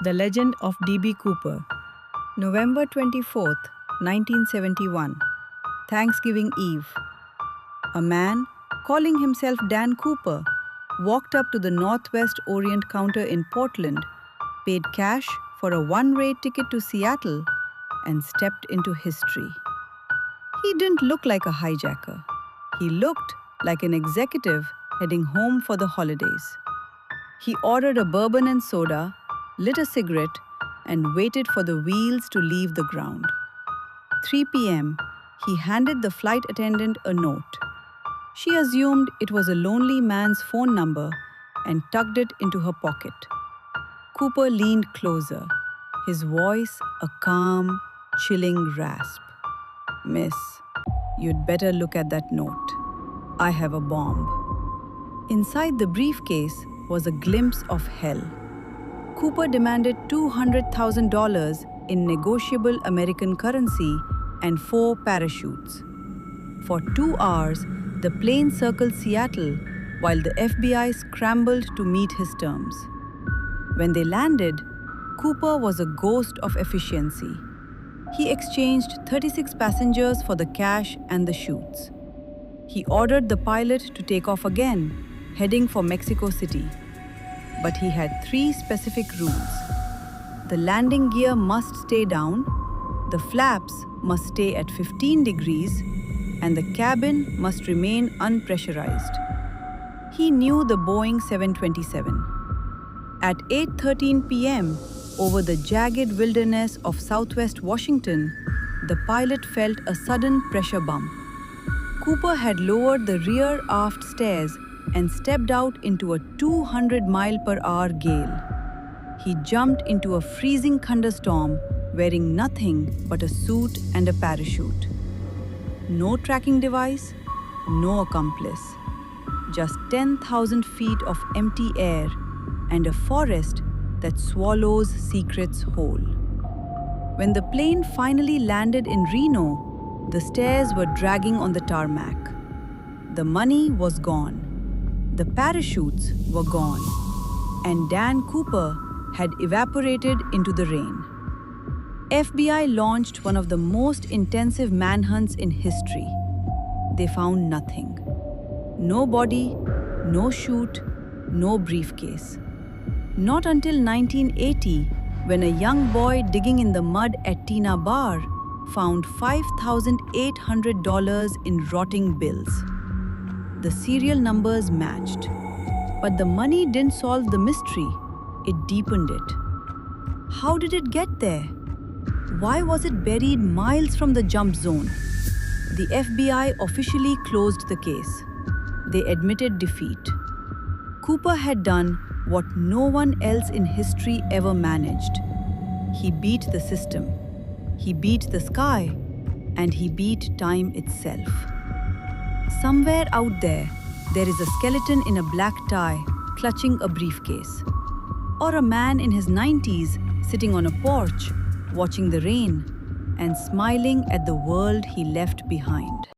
The Legend of D.B. Cooper. November 24th, 1971. Thanksgiving Eve. A man, calling himself Dan Cooper, walked up to the Northwest Orient counter in Portland, paid cash for a one-way ticket to Seattle, and stepped into history. He didn't look like a hijacker. He looked like an executive heading home for the holidays. He ordered a bourbon and soda, lit a cigarette, and waited for the wheels to leave the ground. 3 p.m., he handed the flight attendant a note. She assumed it was a lonely man's phone number and tucked it into her pocket. Cooper leaned closer, his voice a calm, chilling rasp. "Miss, you'd better look at that note. I have a bomb." Inside the briefcase was a glimpse of hell. Cooper demanded $200,000 in negotiable American currency and 4 parachutes. For 2 hours, the plane circled Seattle while the FBI scrambled to meet his terms. When they landed, Cooper was a ghost of efficiency. He exchanged 36 passengers for the cash and the chutes. He ordered the pilot to take off again, heading for Mexico City. But he had 3 specific rules. The landing gear must stay down, the flaps must stay at 15 degrees, and the cabin must remain unpressurized. He knew the Boeing 727. At 8:13 p.m., over the jagged wilderness of southwest Washington, the pilot felt a sudden pressure bump. Cooper had lowered the rear aft stairs and stepped out into a 200-mile-per-hour gale. He jumped into a freezing thunderstorm wearing nothing but a suit and a parachute. No tracking device, no accomplice. Just 10,000 feet of empty air and a forest that swallows secrets whole. When the plane finally landed in Reno, the stairs were dragging on the tarmac. The money was gone. The parachutes were gone. And Dan Cooper had evaporated into the rain. FBI launched one of the most intensive manhunts in history. They found nothing. No body, no chute, no briefcase. Not until 1980, when a young boy digging in the mud at Tina Bar found $5,800 in rotting bills. The serial numbers matched. But the money didn't solve the mystery, it deepened it. How did it get there? Why was it buried miles from the jump zone? The FBI officially closed the case. They admitted defeat. Cooper had done what no one else in history ever managed. He beat the system. He beat the sky. And he beat time itself. Somewhere out there is a skeleton in a black tie clutching a briefcase. Or a man in his 90s sitting on a porch, watching the rain and smiling at the world he left behind.